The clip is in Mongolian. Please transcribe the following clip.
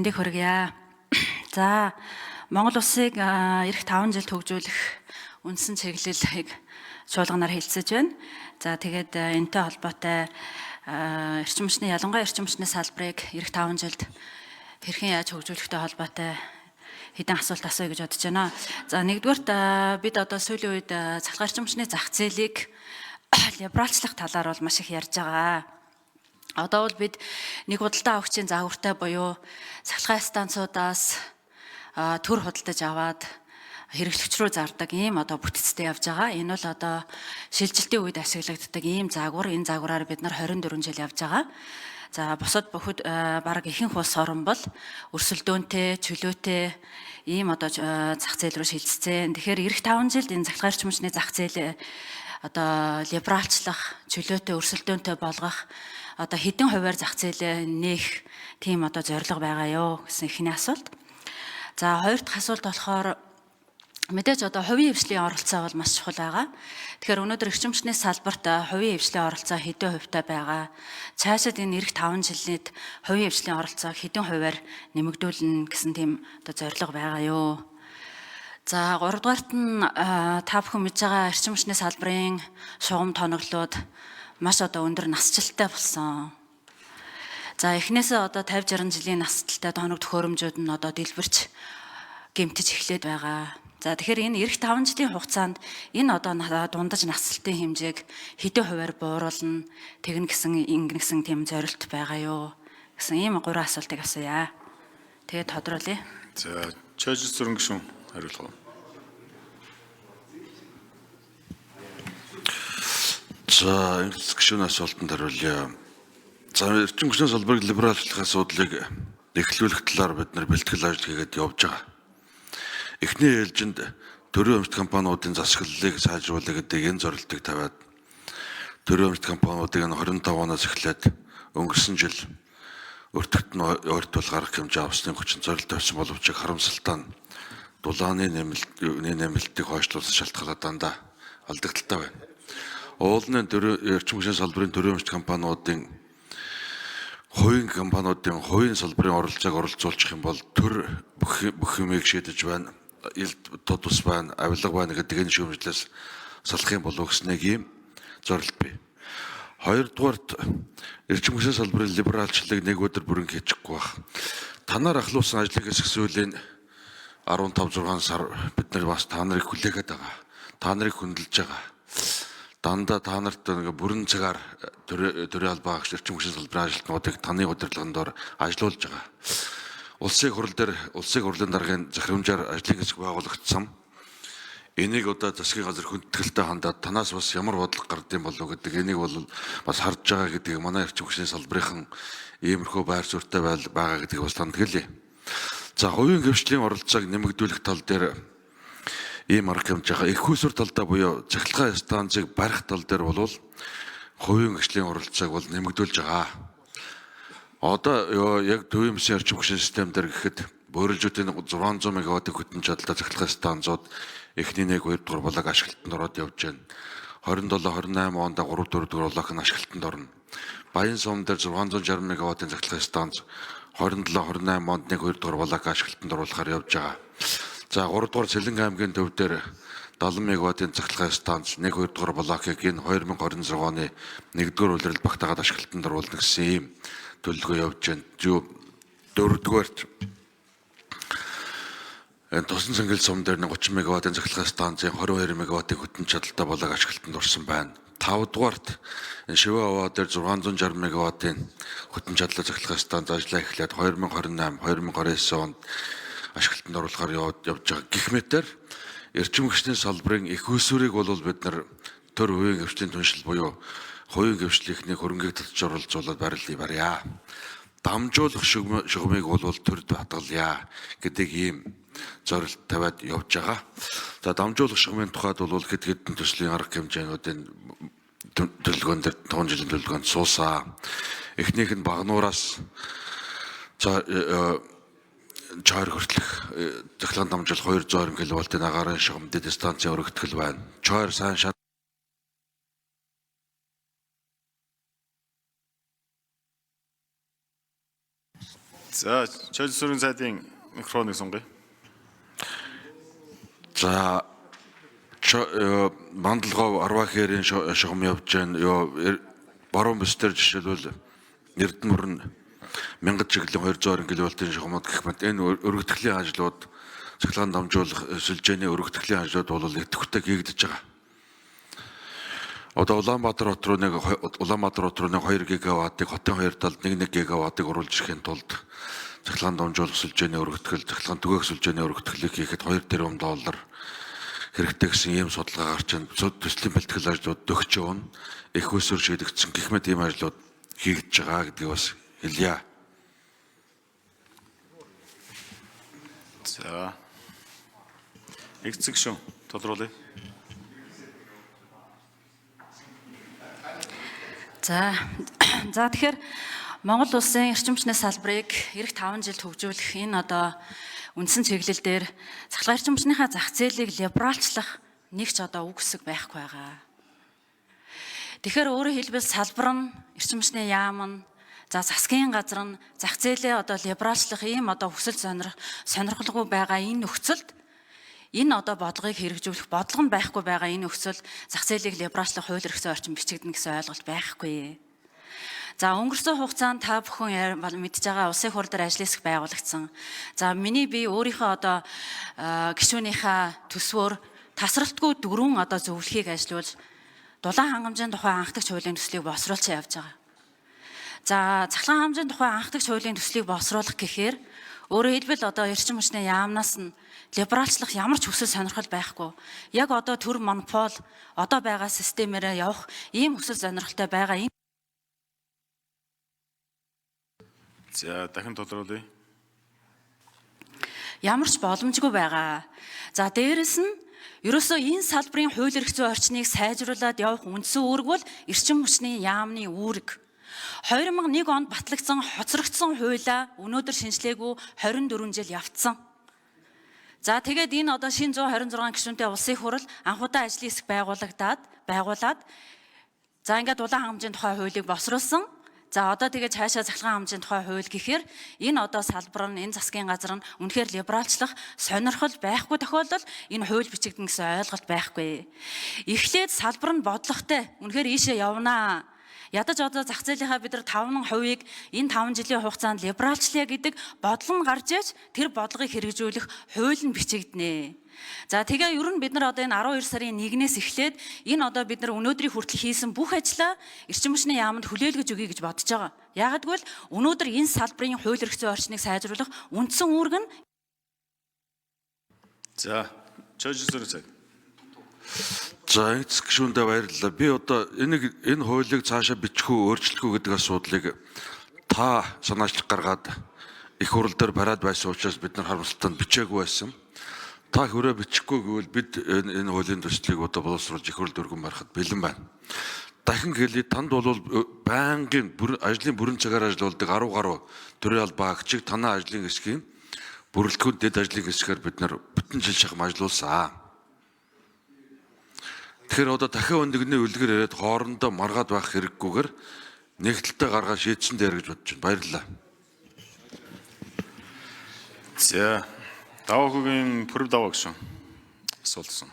мэндийг хүргье. За Монгол улсыг эх 5 жил хөгжүүлэх үндсэн чиглэлийг чуулганаар хэлцэж байна. За тэгээд энэтэй холбоотой эрчим хүчний ялангуяа эрчим хүчний салбарыг эх 5 жилд хэрхэн яаж хөгжүүлэхтэй холбоотой хэдэн асуулт асууя гэж бодож байна. За нэгдүгээрт бид одоо сүүлийн үед цахилгаан эрчим хүчний зах зээлийг либералчлах талаар бол маш их ярьж байгаа. Одоо бол бид нэг худалдаа авагчийн загвартай буюу цахилгаан станцуудаас төр худалдаж аваад хэрэглэгч рүү зардаг ийм одоо бүтцтэй явж байгаа. Энэ бол одоо шилжилтийн үед ашиглагддаг ийм загвар. Энэ загвараар бид нар 24 жил явж байгаа. За бусад бүхэд баг ихэнх улс орн бол өрсөлдөөнтэй, чөлөөтэй ийм одоо зах зээл рүү шилжсэн. Тэгэхээр эх 5 жилд энэ цахилгаан эрчим хүчний зах зээл одоо либералчлах, чөлөөтэй, өрсөлдөөнтэй болгох одоо хэдэн хувиар зах зээлээ нээх тийм одоо зорилго байгаа юу гэсэн эхний асуулт. За хоёр дахь асуулт болохоор мэдээж одоо хувийн хвшлийн оролцоо бол маш чухал байгаа. Тэгэхээр өнөөдөр эрчим хүчний салбарт хувийн хвшлийн оролцоо хэдэн хувьтай байгаа? Цаашид энэ эх 5 жилд хувийн хвшлийн оролцоо хэдэн хувиар нэмэгдүүлнэ гэсэн тийм одоо зорилго байгаа юу? За 3 дугаарт нь та бүхэн мэдж байгаа эрчим хүчний салбарын шугам тоноглоод маш одоо өндөр насжилттай болсон. За эхнээсээ одоо 50-60 жилийн насжилттай тоног төхөөрөмжүүд нь одоо дэлбэрч гэмтэж эхлээд байгаа. За тэгэхээр энэ эх 5 жилийн хугацаанд энэ одоо дундаж насжилтын хэмжээг хэдэн хувиар бууруулна тэгнэ гэсэн ингэсэн тийм зорилт байгаа юу гэсэн ийм 3 асуултыг асууя. Тэгээд тодруулъя. За Чойж Зүрэн гишүүн хариулах уу? За энэ гишүүний асуултанд хариулъя. За эрчим хүчний салбарыг либералчлах асуудлыг эхлүүлэх талаар бид нар бэлтгэл ажил хийгээд явж байгаа. Эхний ээлжинд төрийн өмчт компаниудын засаглалыг сайжруулах гэдэг энэ зорилтыг тавиад төрийн өмчт компаниудыг 25 оноос эхлээд өнгөрсөн жил өртөгт нь ойртол гарах хэмжээ авсны хүчин зорилт тавьсан боловч харамсалтай нь дулааны нэмэлтийг хойшлуулах шалтгаалаад дандаа алдагдaltaй байна. Уулын эрчим хүчний салбарын төрийн өмчт компаниудын хувийн салбарын оролцоог оролцуулчих юм бол төр бүх юмыг шийдэж байна. Илд тус байна, авилга байна гэдэг энэ шүүмжлээс салах юм болов гэснээр ийм зорилт бий. Хоёрдугаарт эрчим хүчний салбарын либералчлалыг нэг өдөр бүрэн хийчихгүй байх. Танаар ахлуулсан ажлын хэсэг сүүлийн 15-6 сар бид нар бас та нарыг хүлээгээд байгаа. Та нарыг хөндлөж байгаа. Дандаа та нарт бүрэн цагаар төрийн албаа эрчим хүчний салбарын ажилтнуудыг таны удирдлагын дор ажилуулж байгаа. Улсын хурлын даргын захирамжаар ажлын хэсэг байгуулагдсан. Энийг одоо засгийн газар хүндэтгэлтэй хандаад танаас бас ямар бодлого гардыг болов гэдэг энийг бол бас харж байгаа гэдгийг манай эрчим хүчний салбарын иймэрхүү байр суурьтай байгаа гэдгийг бас тандгэлээ. За хувийн хвшлийн оролцоог нэмэгдүүлэх тал дээр ийм арга хэмж байгаа. Их усүр талдаа буюу цахилгаан станцыг барих тал дээр бол хувийн хвшлийн оролцоог бол нэмэгдүүлж байгаа. Одоо яг төвийн өмсгийн эрчим хүчний систем дээр гэхэд бөөрөлжүүдийн 600 МВт хөтөн чадалтай цахилгаан станцууд эхний 1-2 дугаар блок ашиглалтанд ороод явж байна. 27-28 онд 3-4 дугаар блок нь ашиглалтанд орно. Баян сум дээр 660 МВт-ийн цахилгаан станц 27-28 онд 1-2 дугаар блок ашиглалтанд оруулахаар явж байгаа. За 3 дугаар Сэлэнг аймгийн төв дээр 70 МВт-ийн цахилгаан станц 1-2 дугаар блокийг энэ 2026 оны 1-р улирал багтаагаад ашиглалтанд оруулна гэсэн ийм төлөвлөгөө явж байна. 4-дүгээрт Тусан цэнгэл сум дээр 30 МВт-ийн цахилгаан станцын 22 МВт-ийн хөтөн чадалтай блок ашиглалтанд орсон байна. 5-дугаарт Шивээ овоо дээр 660 МВт-ийн хөтөн чадалтай цахилгаан станц ажиллаа эхлээд 2028-2029 онд ашиглалтанд оруулахаар явж байгаа. Гэх мэтээр эрчим хүчний салбарын их усүрийг бол бид нар төр хувийн хвшлийн түншил буюу хувийн хвшлийнхний хөрөнгийг татж оролцуулаад барья. Дамжуулах шугамыг бол төрд хадгалъя гэдэг ийм зорилт тавиад явж байгаа. За дамжуулах шугамын тухайд бол хэд хэдэн төслийн арга хэмжээнүүдийн төлөвлөгөөн дээр 5 жилийн төлөвлөгөөнд суусан. Эхнийх нь багнуураас чойр хүртэлх цахилгаан дамжуулах 220 кВт-ийн агаарын шугам дэд станцын өргөтгөл байна. Чойр сайн За, Чойж засварын сайдын микрофоныг сунгая. За Мандлгов Арвахерийн шугам явж байна. Баруун бөстөр жишээлбэл Эрдэнэмөр нь 1000 чиглэлийн 200 кВт-ийн шугамд гэх мэт энэ өргөтгөлийн ажлууд цахилгаан дамжуулах сүлжээний өргөтгөлийн ажлууд бол идэвхтэй хийгдэж байгаа. Одоо Улаанбаатар хот руу нэг 2 гигаваттыг хотын хоёр талд 1 гигаваттыг оруулж ирэхин тулд цахилгаан дамжуулах сүлжээний өргөтгөл, цахилгаан түгээх сүлжээний өргөтгөлийг хийхэд $2 тэрбум хэрэгтэй гэсэн ийм судалгаа гарч байна. Төслийн бэлтгэл ажлууд дөгч явна. Их усүр шийдэгдсэн гэх мэт ийм ажлууд хийгдэж байгаа гэдгийг бас хэлье. За. Игцэг шүн тодруулъя. За тэгэхээр Монгол улсын эрчим хүчний салбарыг эх 5 жил хөгжүүлэх энэ одоо үндсэн чиглэл дээр цахилгаан эрчим хүчнийхээ зах зээлийг либералчлах нэг ч одоо үг хэсэг байхгүй байгаа. Тэгэхээр өөрөөр хэлбэл салбар нь эрчим хүчний яам нь засгийн газар нь зах зээлээ одоо либералчлах ийм одоо хүсэл сонирхолгүй байгаа энэ нөхцөлд энэ одоо бодлогыг хэрэгжүүлэх бодлого нь байхгүй байгаа энэ нөхцөл зах зээлийг либералчлах хууль эрхцээ орчин бичигдэнэ гэсэн ойлголт байхгүй. За өнгөрсөн хугацаанд та бүхэн мэдж байгаа улсын хурал дээр ажлын хэсэг байгуулагдсан. За миний би өөрийнхөө одоо гишүүнийхээ төсвөөр тасралтгүй 4 одоо зөвлөхийг ажилуулж дулаан хангамжийн тухай анхдагч хуулийн төслийг боловсруулсан явж байгаа. За цахилгаан хангамжийн тухай анхдагч хуулийн төслийг боловсруулах гэхээр өөрөөр хэлбэл одоо эрчим хүчний яамнаас нь либералчлах ямар ч хүсэл сонирхол байхгүй. Яг одоо төр монопол одоо байгаа системээр явах ийм хүсэл сонирхолтой байгаа. За, дахин тодруулъя. Ямар ч боломжгүй байгаа. За дээрэс нь ерөөсөө энэ салбарын хууль эрх зүйн орчныг сайжруулад явах үндсэн үүрэг бол эрчим хүчний яамны үүрэг. 2001 онд батлагдсан хоцрогдсон хуулиа өнөөдөр шинжлээгүй 24 жил явцсан. За тэгээд энэ одоо шинэ 126 гишүүнтэй улсын хурал анхудаа ажлын хэсэг байгуулад за ингээд дулаан хангамжийн тухай хуулийг босруулсан. За одоо тэгээд цаашаа цахилгаан хангамжийн тухай хууль гэхээр энэ одоо салбар нь энэ засгийн газар нь үнэхээр либералчлах сонирхол байхгүй тохиолдолд энэ хууль бичигдэнэ гэсэн ойлголт байхгүй. Эхлээд салбар нь бодлоготой үнэхээр ийшээ явнаа. Ядаж одоо зах зээлийнхаа бид нар 5%-ийг энэ 5 жилийн хугацаанд либералчлая гэдэг бодлого нь гарч иж тэр бодлогыг хэрэгжүүлэх хууль нь бичигдэнэ. За тэгээ ер нь бид нар одоо энэ 12 сарын 1-ээс эхлээд энэ одоо бид нар өнөөдрийн хүртэл хийсэн бүх ажлаа эрчим хүчний яамд хүлээлгэж өгье гэж бодож байгаа. Яагад гэвэл өнөөдөр энэ салбарын хууль эрх зүйн орчныг сайжруулах үндсэн үүрэг нь За, Чойж засварын сайд. За эцэг гишүүндээ баярлалаа. Би одоо энэ хуулийг цаашаа бичих үү, өөрчлөх үү гэдэг асуудлыг та санаачлах гаргаад их хурал дээр бариад байсан учраас бид нар харамсалтанд бичээгүй байсан. Та хүрээ бичихгүй гэвэл бид энэ хуулийн төслийг одоо боловсруулж их хурал дөргөн барахад бэлэн байна. Дахин хэлье, танд бол байнгын ажлын бүрэн цагаар ажилладаг 10 гаруй төрийн албаа агчиг танаа ажлын хэсгийн бүрэлдэхүүн дэд ажлын хэсгээр бид нар бүтэн жил шахам ажиллуулсан. Тэгэхээр одоо дахин өндөгний үлгэр яриад хоорондоо маргаад байх хэрэггүйгээр нэгдэлтэй гаргаад шийдсэн дээр гэж бодож байна. Баярлалаа. За, даваа хөгийн пүрэв даваа гişүн асуултсан.